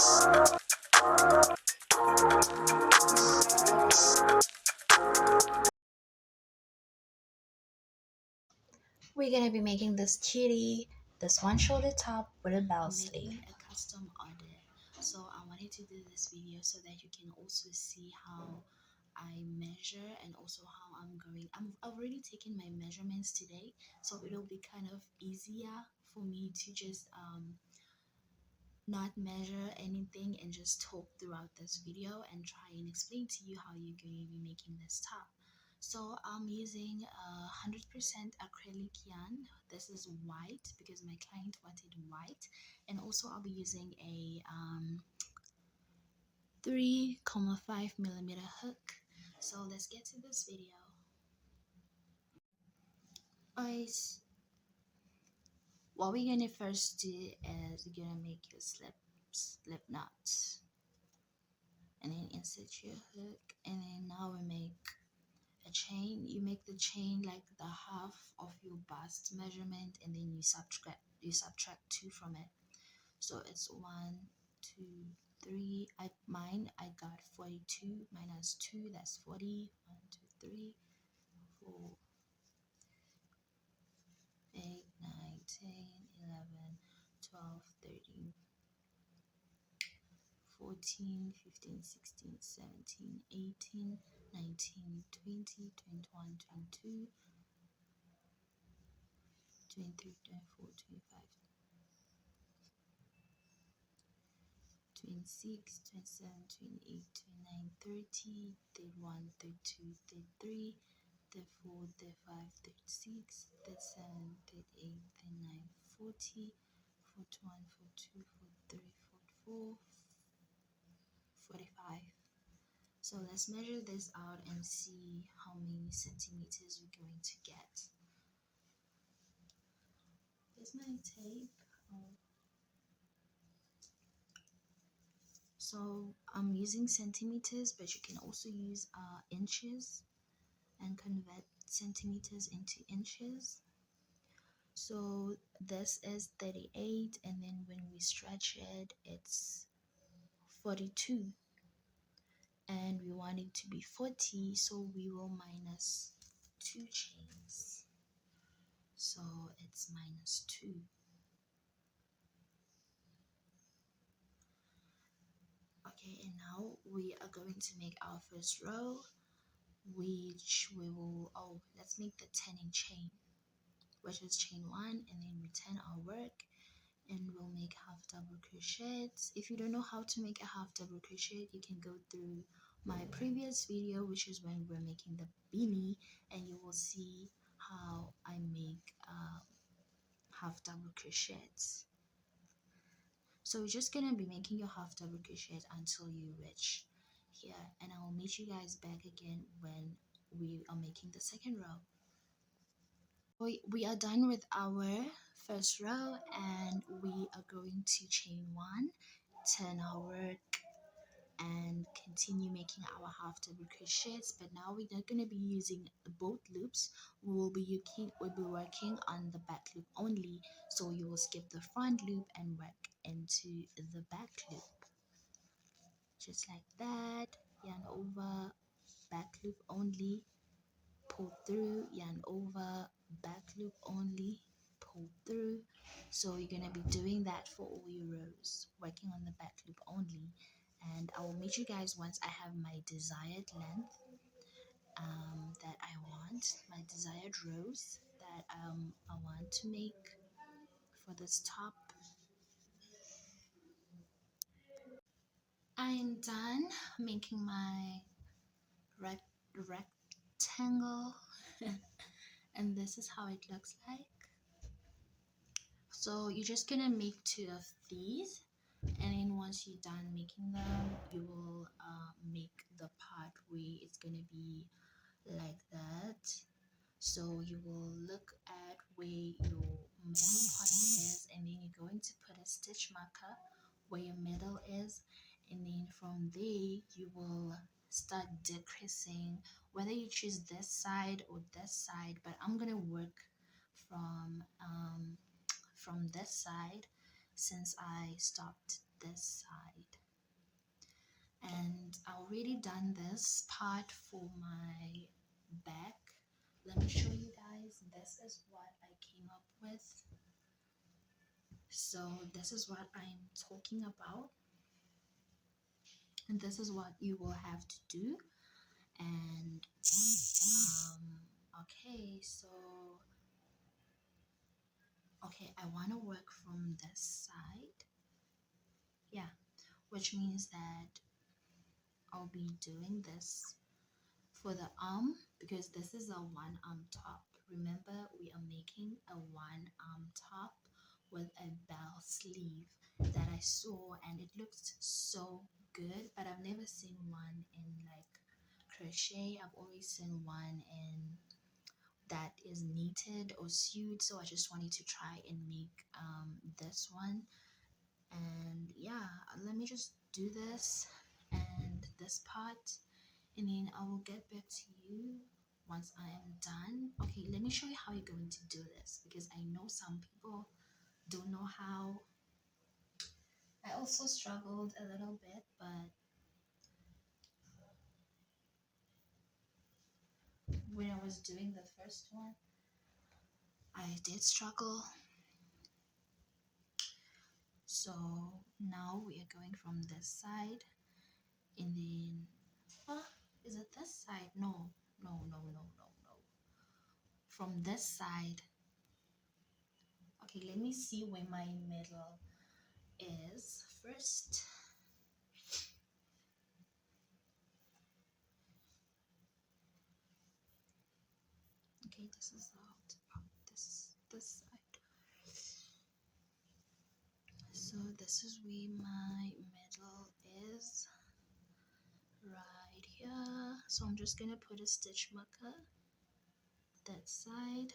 We're gonna be making this kitty, this one shoulder top with a bell sleeve. Making a custom order. So I wanted to do this video so that you can also see how I measure and also how I'm going. I've already taken my measurements today, so it'll be kind of easier for me to just not measure anything and just talk throughout this video and try and explain to you how you're going to be making this top. So I'm using 100% acrylic yarn. This is white because my client wanted white, and also I'll be using a 3.5mm hook. So let's get to this video. Guys, what we're gonna first do is we're gonna make your slip knots, and then insert your hook, and then now we make a chain. You make the chain like the half of your bust measurement, and then you subtract 2 from it. So it's 1, 2, 3. I got 42 minus 2, that's 40. 1, 2, 3, 4, 8, 9, 10, 11, 12, 13, 14, 15, 16, 17, 18, 19, 20, 21, 22, 23, 24, 25, 26, 27, 28, 29, 30, 31, 32, 33, 34, 35, 36, 37, 38, 39, 40, 41, 42, 43, 44, 45. So let's measure this out and see how many centimeters we're going to get. Here's my tape. So I'm using centimeters, but you can also use inches and convert centimeters into inches. So this is 38, and then when we stretch it, it's 42. And we want it to be 40, so we will minus 2 chains. So it's minus 2. Okay, and now we are going to make our first row, which we will, let's make the turning chain, which is chain 1, and then return our work, and we'll make half double crochets. If you don't know how to make a half double crochet, you can go through my previous video, which is when we're making the beanie, and you will see how I make half double crochets. So you're just gonna be making your half double crochet until you reach here, and I will meet you guys back again when we are making the second row. We are done with our first row, and we are going to chain 1, turn our work, and continue making our half double crochets. But now we're not going to be using both loops. We'll be working on the back loop only, so you will skip the front loop and work into the back loop, just like that. Yarn over, back loop only, pull through, yarn over, back loop only, pull through. So you're going to be doing that for all your rows, working on the back loop only. And I will meet you guys once I have my desired length that I want, my desired rows that I want to make for this top. I'm done making my rectangle and this is how it looks like. So you're just gonna make 2 of these, and then once you're done making them, you will make the part where it's gonna be like that. So you will look at where your middle part is, and then you're going to put a stitch marker where your middle is, and then from there you will start decreasing, whether you choose this side or this side, but I'm gonna work from this side since I stopped this side. already done this part for my back. Let me show you guys. This is what I came up with. So this is what I'm talking about, and this is what you will have to do. And okay, so okay, I want to work from this side, yeah, which means that I'll be doing this for the arm, because this is a one arm top. Remember, we are making a one arm top with a bell sleeve that I saw, and it looked so good, but I've never seen one in like crochet. I've always seen one in that is knitted or sewed, so I just wanted to try and make this one. And yeah, let me just do this and this part, and then I will get back to you once I am done. Okay, let me show you how you're going to do this, because I know some people don't know how. I also struggled a little bit, but when I was doing the first one, I did struggle. So now we are going from this side, and then is it this side? No, no, no, no, no, no. From this side. Okay, let me see where my middle is first. Okay, this is out. This side. So this is where my middle is, right here. So I'm just gonna put a stitch marker that side.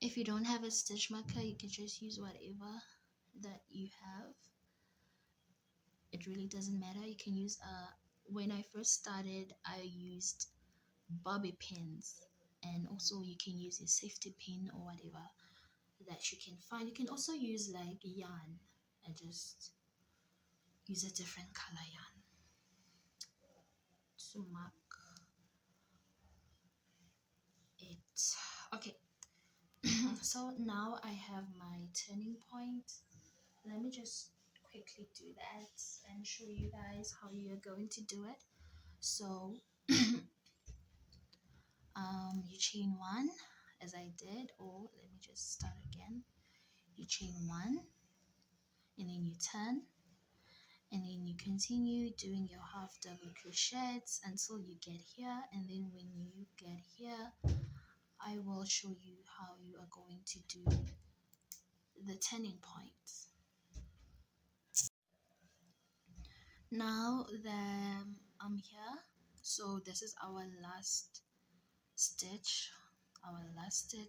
If you don't have a stitch marker, you can just use whatever that you have. It really doesn't matter. You can use when I first started, I used bobby pins, and also you can use a safety pin or whatever that you can find. You can also use like yarn and just use a different color yarn to mark it. Okay, so now I have my turning point. Let me just quickly do that and show you guys how you're going to do it. So you chain one as I did, or let me just start again. You chain one, and then you turn, and then you continue doing your half double crochets until you get here. And then when you get here, I will show you how you are going to do the turning point. Now that I'm here, so this is our last stitch,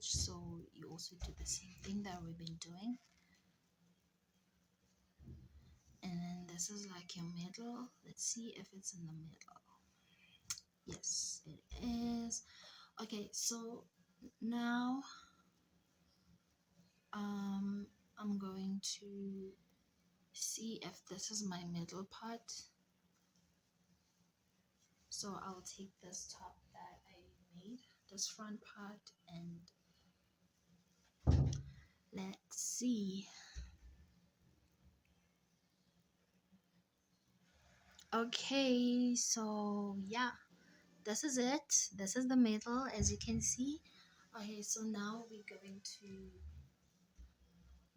so you also do the same thing that we've been doing. And then this is like your middle. Let's see if it's in the middle. Yes, it is. Okay, so now I'm going to see if this is my middle part. So I'll take this top that I made, this front part, and let's see. Okay, so yeah, this is it. This is the middle, as you can see. Okay, so now we're going to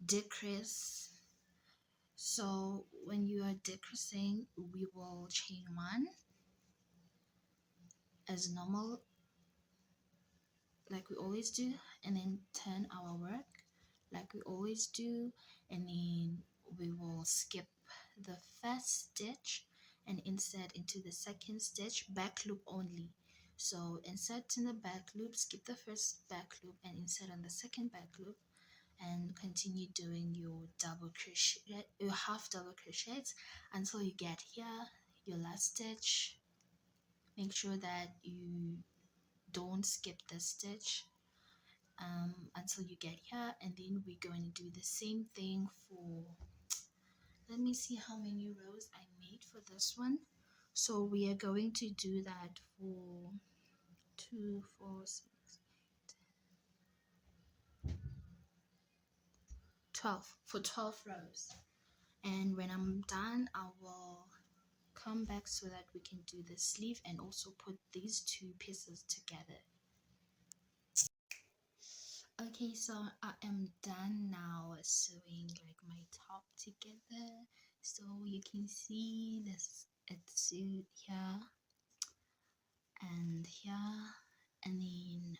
decrease. So when you are decreasing, we will chain one as normal, like we always do, and then turn our work like we always do, and then we will skip the first stitch and insert into the second stitch, back loop only. So insert in the back loop, skip the first back loop, and insert on the second back loop, and continue doing your double crochet, your half double crochets until you get here, your last stitch. Make sure that you don't skip the stitch until you get here, and then we're going to do the same thing for let me see how many rows I made for this one. So we are going to do that for 2, 4, 6, 12, for 12 rows. And when I'm done, I will come back so that we can do the sleeve and also put these two pieces together. Okay, so I am done now sewing like my top together. So you can see this, it's sewed here and here, and then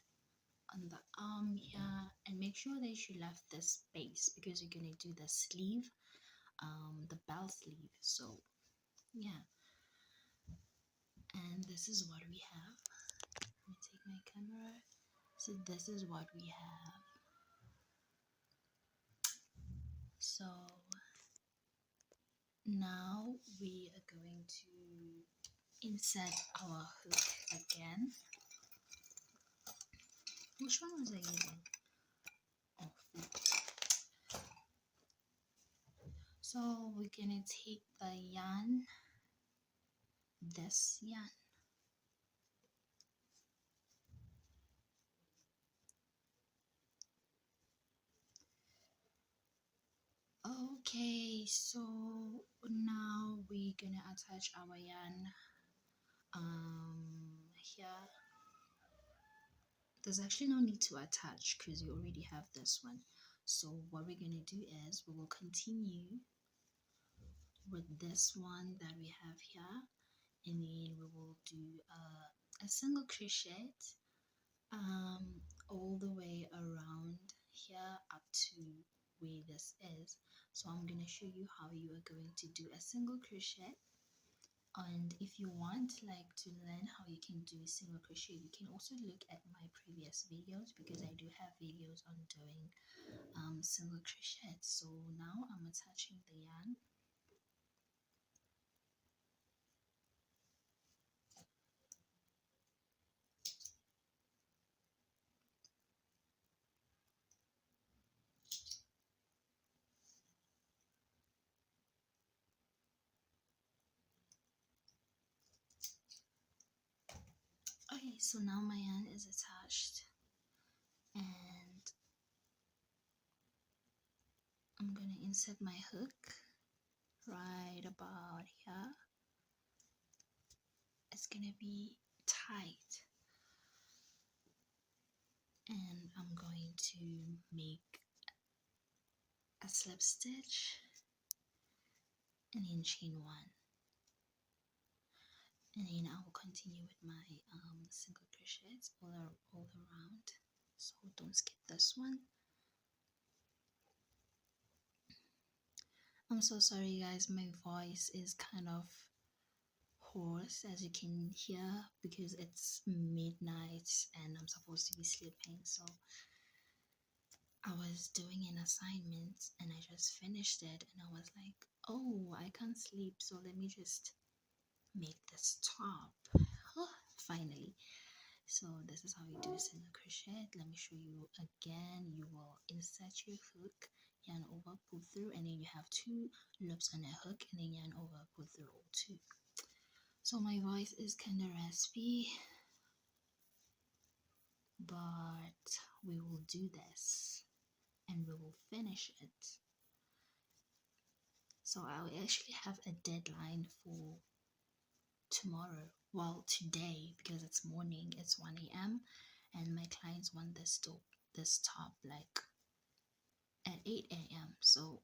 on the arm here, and make sure that you left this space because you're gonna do the sleeve, the bell sleeve. So yeah, and this is what we have. Let me take my camera. So this is what we have. So now we are going to insert our hook again. Which one was I using? Oh, so we're gonna take the yarn, this yarn, okay, so now we're gonna attach our yarn here. There's actually no need to attach because you already have this one. So what we're gonna do is we will continue with this one that we have here, and then we will do a single crochet all the way around here up to where this is. So I'm going to show you how you are going to do a single crochet. And if you want like to learn how you can do single crochet, you can also look at my previous videos because I do have videos on doing single crochet. So now I'm attaching the yarn. Okay, so now my yarn is attached, and I'm gonna insert my hook right about here. It's gonna be tight, and I'm going to make a slip stitch and then chain one, and then I will continue with my single crochets all around, so don't skip this one. I'm so sorry guys, my voice is kind of hoarse as you can hear because it's midnight and I'm supposed to be sleeping. So I was doing an assignment and I just finished it and I was like, oh, I can't sleep, so let me just make this top. Oh, finally. So this is how you do a single crochet. Let me show you again. You will insert your hook, yarn over, pull through, and then you have two loops on a hook, and then yarn over, pull through all two. So my voice is kind of raspy, but we will do this and we will finish it. So I actually have a deadline for tomorrow, well today, because it's morning, it's 1 a.m. and my clients want this top like at 8 a.m. So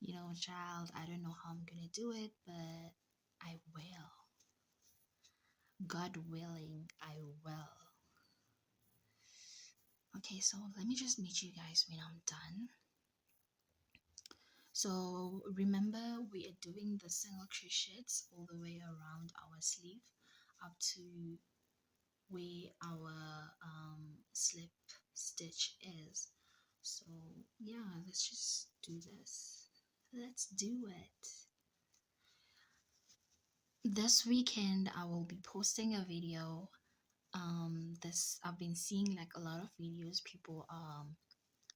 you know, child, I don't know how I'm gonna do it, but I will. God willing, I will. Okay, so let me just meet you guys when I'm done. So remember, we are doing the single crochets all the way around our sleeve up to where our slip stitch is. So yeah, let's just do this. Let's do it. This weekend I will be posting a video. This I've been seeing like a lot of videos, people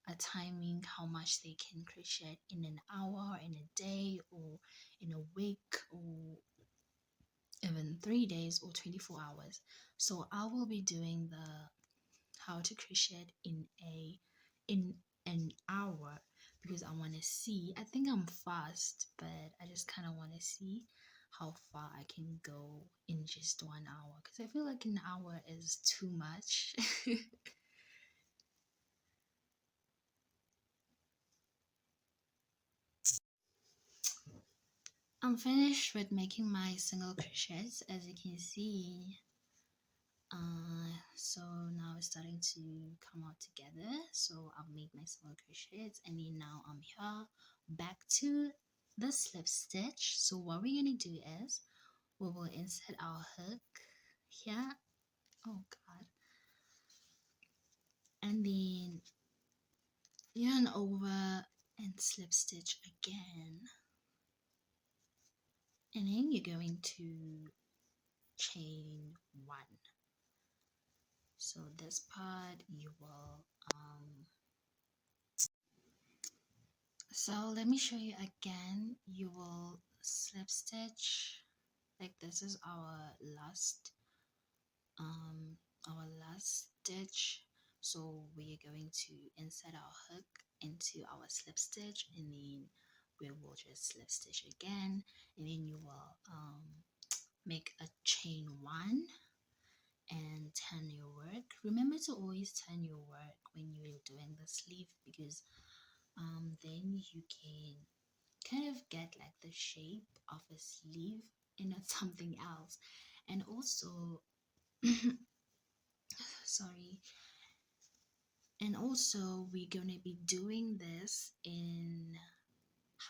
a timing how much they can crochet in an hour, in a day, or in a week, or even 3 days or 24 hours. So I will be doing the how to crochet in an hour because I want to see. I think I'm fast, but I just kind of want to see how far I can go in just 1 hour because I feel like an hour is too much. I'm finished with making my single crochets, as you can see. So now it's starting to come out together. So I've made my single crochets, and then now I'm here back to the slip stitch. So what we're gonna do is we will insert our hook here. Oh god. And then yarn over and slip stitch again. And then you're going to chain one. So this part you will so let me show you again. You will slip stitch like this is um our last stitch. So we are going to insert our hook into our slip stitch, and then we will just slip stitch again, and then you will make a chain one and turn your work. Remember to always turn your work when you're doing the sleeve because then you can kind of get like the shape of a sleeve and not something else. And also sorry, and also we're gonna be doing this in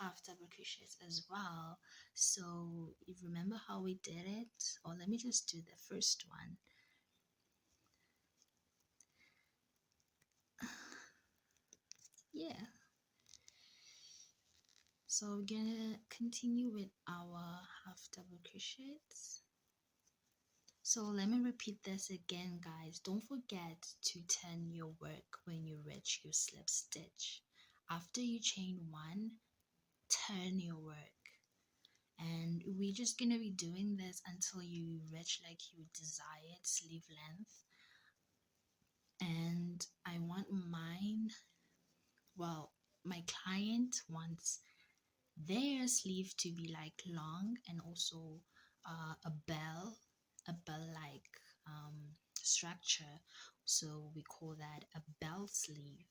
half double crochets as well. So you remember how we did it, or let me just do the first one. Yeah, so we're gonna continue with our half double crochets. So let me repeat this again, guys. Don't forget to turn your work when you reach your slip stitch. After you chain one, turn your work. And we're just gonna be doing this until you reach like your desired sleeve length. And I want mine, well, my client wants their sleeve to be like long and also a bell like structure. So we call that a bell sleeve.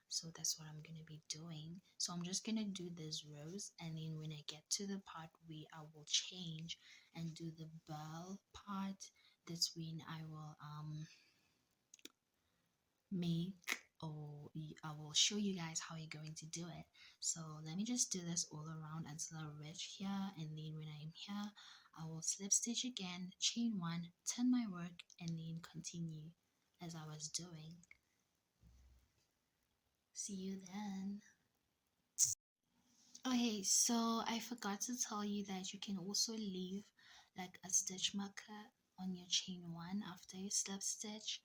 So that's what I'm gonna be doing. So I'm just gonna do this rows, and then when I get to the part where I will change and do the bell part, that's when I will make, or I will show you guys how you're going to do it. So let me just do this all around until I reach here, and then when I'm here I will slip stitch again, chain one, turn my work, and then continue as I was doing. See you then. Okay, so I forgot to tell you that you can also leave like a stitch marker on your chain one after you slip stitch,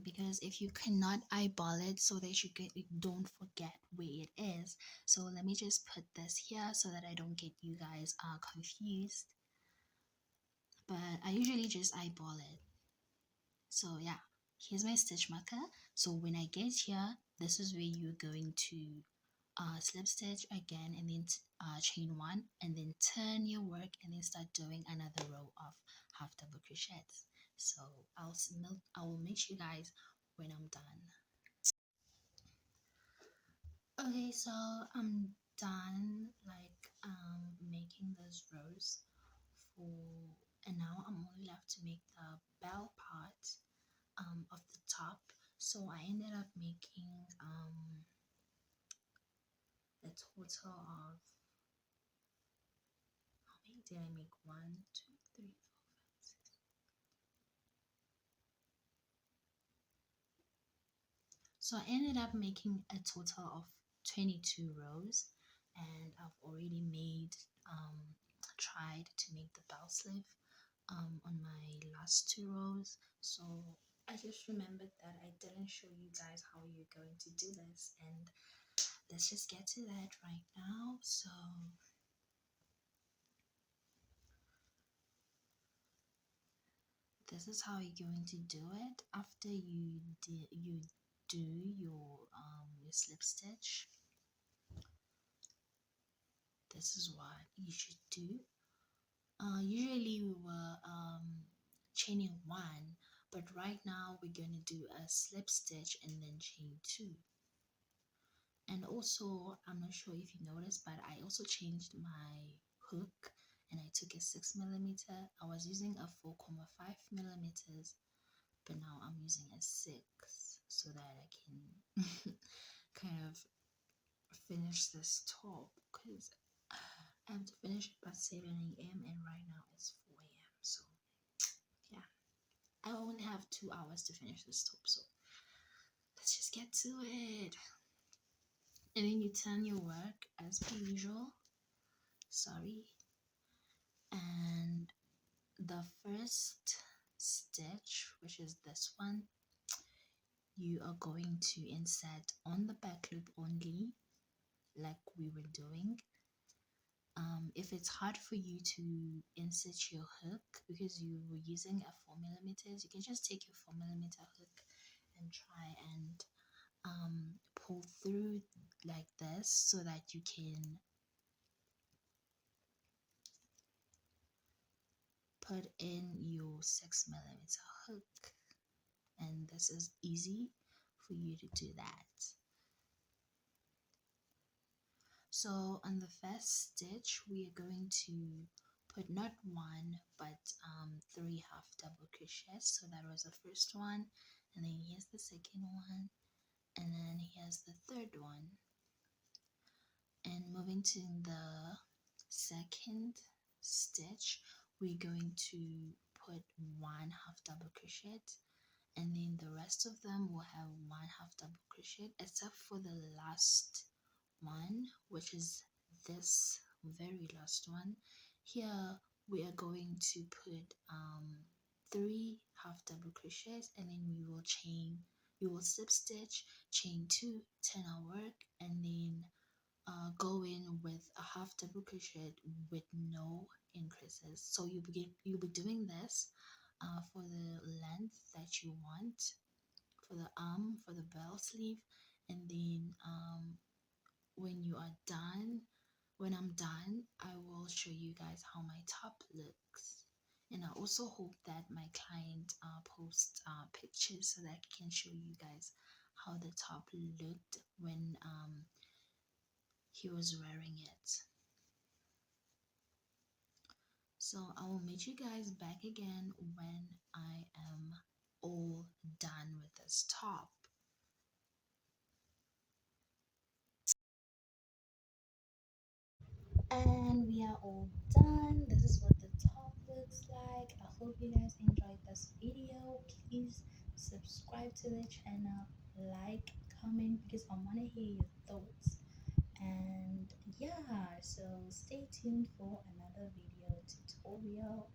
because if you cannot eyeball it so that you don't forget where it is. So let me just put this here so that I don't get you guys confused, but I usually just eyeball it. So yeah, here's my stitch marker. So when I get here, this is where you're going to slip stitch again, and then chain one, and then turn your work, and then start doing another row of half double crochets. So I will meet you guys when I'm done. Okay, so I'm done like making those rows for, and now I'm only left to make the bell part of the top. So I ended up making a total of, how many did I make? 1, 2, 3, 4, 5, 6. So I ended up making a total of 22 rows, and I've already made tried to make the bell sleeve on my last 2 rows. So I just remembered that I didn't show you guys how you're going to do this, and let's just get to that right now. So this is how you're going to do it. After you do your slip stitch, this is what you should do. Usually we were chaining one, but right now we're going to do a slip stitch and then chain two. And also, I'm not sure if you noticed, but I also changed my hook and I took a 6 millimeter. I was using a 4.5 millimeters, but now I'm using a 6 so that I can kind of finish this top because I have to finish it by 7 a.m. and right now it's 4 a.m. So yeah, I only have 2 hours to finish this top. So let's just get to it. And then you turn your work as per usual. Sorry. And the first stitch, which is this one, you are going to insert on the back loop only, like we were doing. If it's hard for you to insert your hook because you were using a 4 millimeters, you can just take your 4 millimeter hook and try and pull through like this so that you can put in your 6 millimeter hook, and this is easy for you to do that. So on the first stitch we are going to put not one but 3 half double crochets. So that was the first one, and then here's the second one, and then here's the third one. And moving to the second stitch, we're going to put 1 half double crochet, and then the rest of them will have 1 half double crochet except for the last one, which is this very last one. Here we are going to put 3 half double crochets, and then we will slip stitch, chain two, turn our work, and then go in with a half double crochet with no increases. So you'll be doing this for the length that you want, for the arm, for the bell sleeve, and then when you are done, when I'm done, I will show you guys how my top looks. And I also hope that my client posts pictures so that I can show you guys how the top looked when he was wearing it. So I will meet you guys back again when I am all done with this top. And we are all done. This is what the top looks like. I hope you guys enjoyed this video. Please subscribe to the channel, like, comment, because I want to hear your thoughts. And yeah, so stay tuned for another video tutorial.